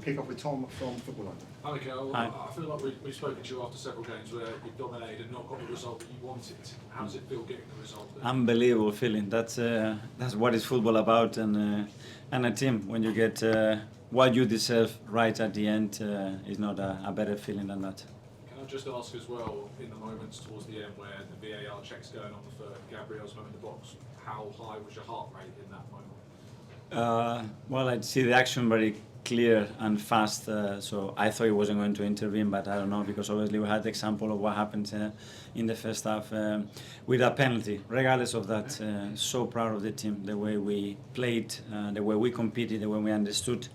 kick off with Tom from Football London. Hi, Mikel. Hi. I feel like we've spoken to you after several games where you've dominated and not got the result that you wanted. How does it feel getting the result? Unbelievable feeling. That's what is football about, and a team when you get what you deserve right at the end is not a better feeling than that. Can I just ask as well, in the moments towards the end where the VAR check's going on for Gabriel's moment in the box, how high was your heart rate in that moment? Well, I see the action very clear and fast, so I thought he wasn't going to intervene, but I don't know, because obviously we had the example of what happened in the first half with a penalty. Regardless of that, so proud of the team, the way we played, the way we competed, the way we understood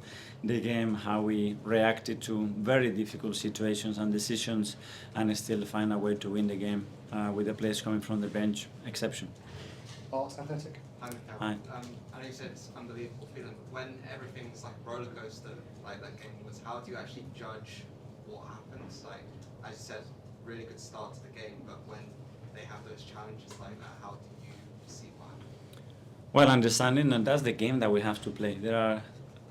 the game, how we reacted to very difficult situations and decisions, and still find a way to win the game with the players coming from the bench. Exception. Arts Athletic. Hi, Mikel. Hi. I know you said it's an unbelievable feeling, but when everything's like a roller coaster, like that game was, how do you actually judge what happens? Like, as you said, really good start to the game, but when they have those challenges like that, how do you see what happens? Well, understanding that that's the game that we have to play. There are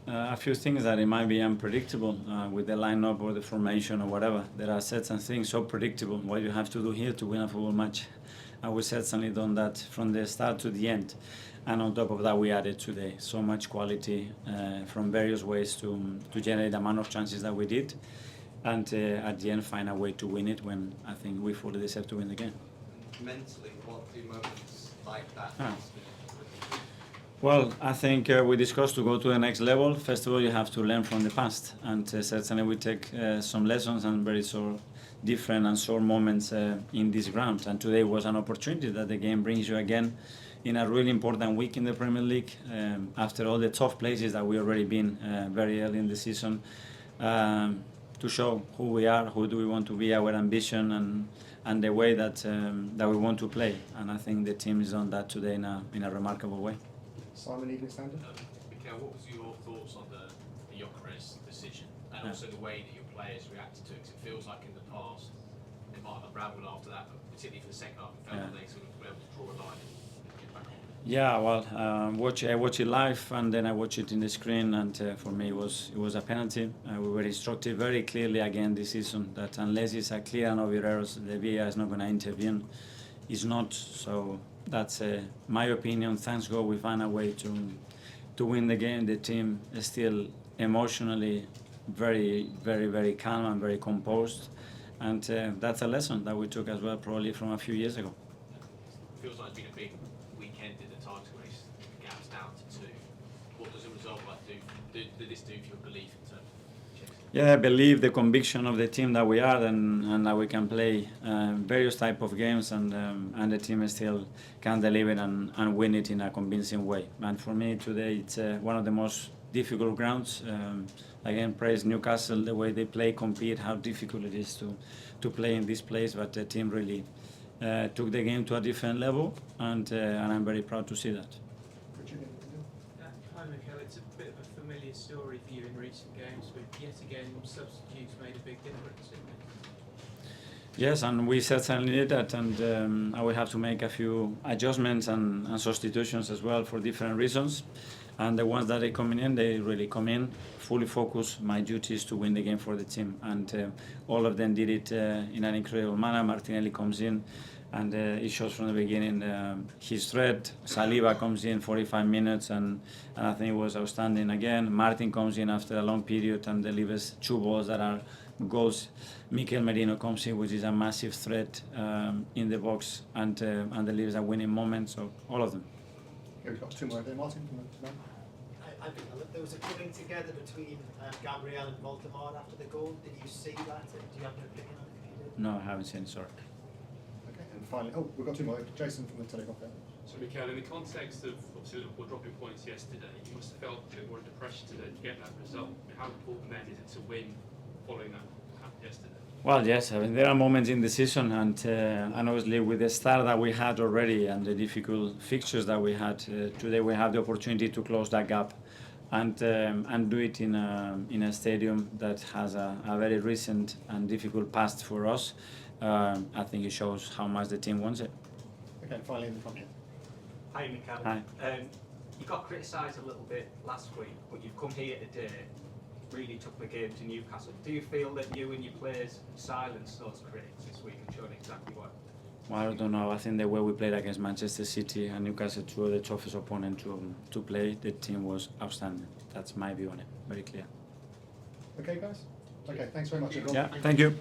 a few things that it might be unpredictable with the lineup or the formation or whatever. There are certain things so predictable what you have to do here to win a football match. And we certainly done that from the start to the end. And on top of that, we added today so much quality from various ways to generate the amount of chances that we did. And at the end, find a way to win it when I think we fully deserve to win the game. Mentally, what do moments like that? Well, I think we discussed to go to the next level. First of all, you have to learn from the past. And certainly we take some lessons and very different and sore moments in this ground. And today was an opportunity that the game brings you again in a really important week in the Premier League, after all the tough places that we already been very early in the season, to show who we are, who do we want to be, our ambition, and the way that we want to play. And I think the team is on that today in a remarkable way. Simon, Evening Standard. Mikel, what was your thoughts on the Gyokeres decision, and also the way that your players reacted to it? 'Cause it feels like in the past they might have unravelled after that, but particularly for the second half, it felt like they sort of were able to draw a line and get back on. Yeah, well, I watch it live and then I watch it in the screen, and for me it was a penalty. We were instructed very clearly again this season that unless it's a clear and obvious errors, the VAR is not going to intervene. It's not, so that's my opinion. Thanks God we found a way to win the game. The team is still emotionally very, very, very calm and very composed, and that's a lesson that we took as well, probably from a few years ago. It feels like it's been a big weekend in the title race. The gap's down to 2. What does the result like do this do for your belief in terms of Chelsea? Yeah, I believe the conviction of the team that we are, and that we can play various type of games, and the team still can deliver and win it in a convincing way. And for me today, it's one of the most difficult grounds. Again, praise Newcastle, the way they play, compete, how difficult it is to play in this place. But the team really took the game to a different level, and I'm very proud to see that. Hi Mikel, it's a bit of a familiar story for you in recent games, but yet again substitutes made a big difference, didn't it? Yes, and we certainly did that, and I will have to make a few adjustments and substitutions as well for different reasons. And the ones that they come in, they really come in fully focused. My duty is to win the game for the team, and all of them did it in an incredible manner. Martinelli comes in, and it shows from the beginning his threat. Saliba comes in 45 minutes, and I think it was outstanding again. Martin comes in after a long period and delivers 2 balls that are goals. Mikel Merino comes in, which is a massive threat in the box, and delivers a winning moment. So all of them. Yeah, we've got 2 more over there. Martin, from the man. I think there was a coming together between Gabriel and Woltemade after the goal. Did you see that? Do you have an opinion on it if you did? No, I haven't seen. Sorry. Okay, and finally, we've got 2 more. Jason from the Telegraph there. So, Mikel, in the context of obviously Liverpool dropping points yesterday, you must have felt a bit more under pressure today to get that result. How important then is it to win following that yesterday? Well, yes, I mean, there are moments in the season, and obviously with the start that we had already and the difficult fixtures that we had, today we have the opportunity to close that gap and do it in a stadium that has a very recent and difficult past for us. I think it shows how much the team wants it. Okay, and finally in the front here. Hi, Mikel. Hi. You got criticised a little bit last week, but you've come here today really took the game to Newcastle. Do you feel that you and your players silenced those critics this week and showed exactly what? Well, I don't know. I think the way we played against Manchester City and Newcastle, two of the toughest opponents to play, the team was outstanding. That's my view on it. Very clear. Okay, guys? Okay, thanks very much, everyone. Yeah, thank you.